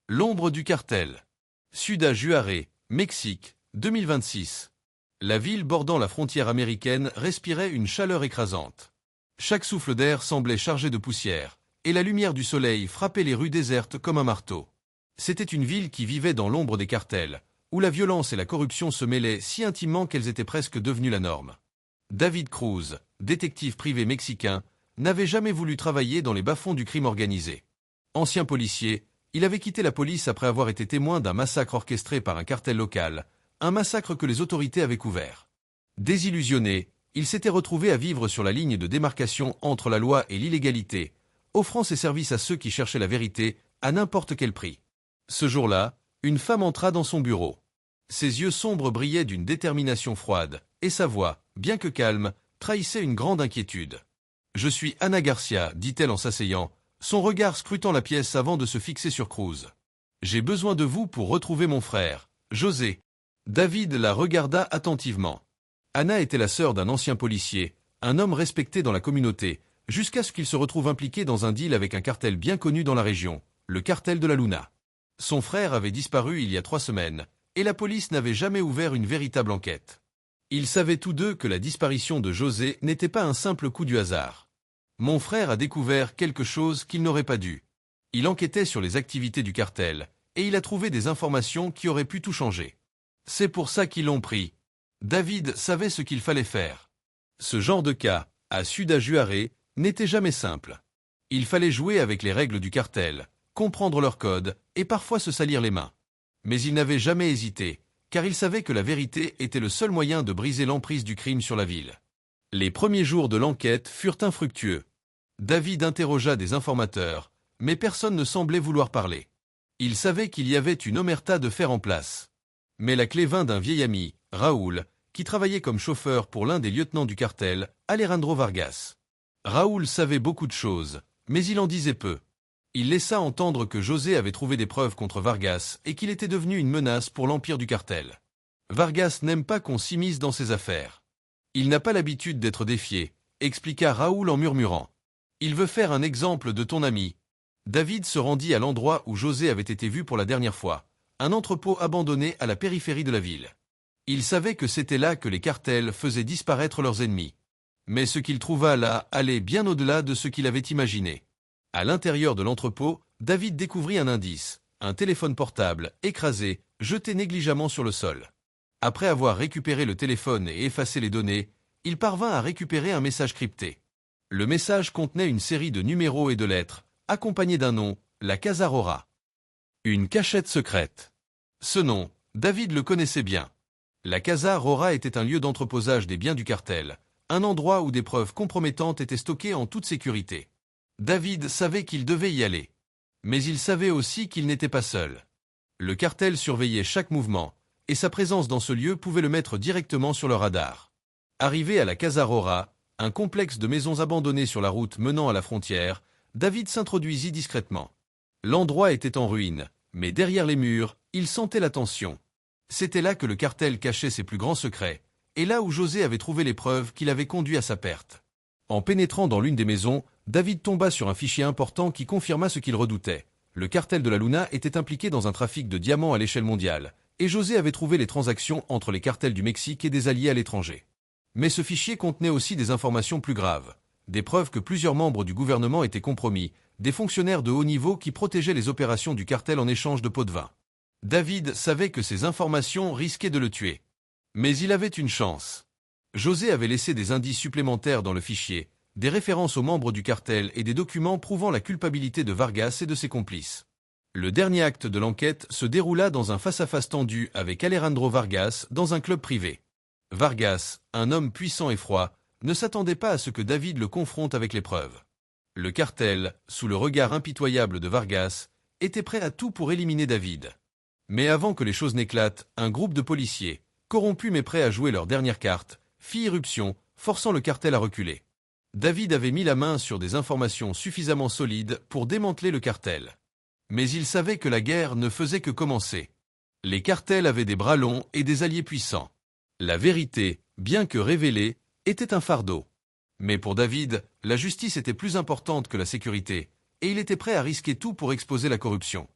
L'ombre du cartel. Ciudad Juárez, Mexique, 2026. La ville bordant la frontière américaine respirait une chaleur écrasante. Chaque souffle d'air semblait chargé de poussière, et la lumière du soleil frappait les rues désertes comme un marteau. C'était une ville qui vivait dans l'ombre des cartels, où la violence et la corruption se mêlaient si intimement qu'elles étaient presque devenues la norme. David Cruz, détective privé mexicain, n'avait jamais voulu travailler dans les bas-fonds du crime organisé. Ancien policier, il avait quitté la police après avoir été témoin d'un massacre orchestré par un cartel local, un massacre que les autorités avaient couvert. Désillusionné, il s'était retrouvé à vivre sur la ligne de démarcation entre la loi et l'illégalité, offrant ses services à ceux qui cherchaient la vérité à n'importe quel prix. Ce jour-là, une femme entra dans son bureau. Ses yeux sombres brillaient d'une détermination froide, et sa voix, bien que calme, trahissait une grande inquiétude. « Je suis Ana Garcia », dit-elle en s'asseyant, son regard scrutant la pièce avant de se fixer sur Cruz. « J'ai besoin de vous pour retrouver mon frère, José. » David la regarda attentivement. Ana était la sœur d'un ancien policier, un homme respecté dans la communauté, jusqu'à ce qu'il se retrouve impliqué dans un deal avec un cartel bien connu dans la région, le cartel de la Luna. Son frère avait disparu il y a 3 semaines, et la police n'avait jamais ouvert une véritable enquête. Ils savaient tous deux que la disparition de José n'était pas un simple coup du hasard. Mon frère a découvert quelque chose qu'il n'aurait pas dû. Il enquêtait sur les activités du cartel, et il a trouvé des informations qui auraient pu tout changer. C'est pour ça qu'ils l'ont pris. David savait ce qu'il fallait faire. Ce genre de cas, à Ciudad Juárez, n'était jamais simple. Il fallait jouer avec les règles du cartel, comprendre leurs codes, et parfois se salir les mains. Mais il n'avait jamais hésité, car il savait que la vérité était le seul moyen de briser l'emprise du crime sur la ville. Les premiers jours de l'enquête furent infructueux. David interrogea des informateurs, mais personne ne semblait vouloir parler. Il savait qu'il y avait une omerta de fer en place. Mais la clé vint d'un vieil ami, Raúl, qui travaillait comme chauffeur pour l'un des lieutenants du cartel, Alejandro Vargas. Raúl savait beaucoup de choses, mais il en disait peu. Il laissa entendre que José avait trouvé des preuves contre Vargas et qu'il était devenu une menace pour l'empire du cartel. Vargas n'aime pas qu'on s'immisce dans ses affaires. Il n'a pas l'habitude d'être défié, expliqua Raúl en murmurant. Il veut faire un exemple de ton ami. David se rendit à l'endroit où José avait été vu pour la dernière fois, un entrepôt abandonné à la périphérie de la ville. Il savait que c'était là que les cartels faisaient disparaître leurs ennemis. Mais ce qu'il trouva là allait bien au-delà de ce qu'il avait imaginé. À l'intérieur de l'entrepôt, David découvrit un indice, un téléphone portable, écrasé, jeté négligemment sur le sol. Après avoir récupéré le téléphone et effacé les données, il parvint à récupérer un message crypté. Le message contenait une série de numéros et de lettres, accompagné d'un nom, la Casa Roja. Une cachette secrète. Ce nom, David le connaissait bien. La Casa Roja était un lieu d'entreposage des biens du cartel, un endroit où des preuves compromettantes étaient stockées en toute sécurité. David savait qu'il devait y aller. Mais il savait aussi qu'il n'était pas seul. Le cartel surveillait chaque mouvement, et sa présence dans ce lieu pouvait le mettre directement sur le radar. Arrivé à la Casa Roja, un complexe de maisons abandonnées sur la route menant à la frontière, David s'introduisit discrètement. L'endroit était en ruine, mais derrière les murs, il sentait la tension. C'était là que le cartel cachait ses plus grands secrets, et là où José avait trouvé les preuves qui l'avaient conduit à sa perte. En pénétrant dans l'une des maisons, David tomba sur un fichier important qui confirma ce qu'il redoutait. Le cartel de la Luna était impliqué dans un trafic de diamants à l'échelle mondiale, et José avait trouvé les transactions entre les cartels du Mexique et des alliés à l'étranger. Mais ce fichier contenait aussi des informations plus graves, des preuves que plusieurs membres du gouvernement étaient compromis, des fonctionnaires de haut niveau qui protégeaient les opérations du cartel en échange de pots de vin. David savait que ces informations risquaient de le tuer. Mais il avait une chance. José avait laissé des indices supplémentaires dans le fichier, des références aux membres du cartel et des documents prouvant la culpabilité de Vargas et de ses complices. Le dernier acte de l'enquête se déroula dans un face-à-face tendu avec Alejandro Vargas dans un club privé. Vargas, un homme puissant et froid, ne s'attendait pas à ce que David le confronte avec les preuves. Le cartel, sous le regard impitoyable de Vargas, était prêt à tout pour éliminer David. Mais avant que les choses n'éclatent, un groupe de policiers, corrompus mais prêts à jouer leur dernière carte, fit irruption, forçant le cartel à reculer. David avait mis la main sur des informations suffisamment solides pour démanteler le cartel. Mais il savait que la guerre ne faisait que commencer. Les cartels avaient des bras longs et des alliés puissants. La vérité, bien que révélée, était un fardeau. Mais pour David, la justice était plus importante que la sécurité, et il était prêt à risquer tout pour exposer la corruption.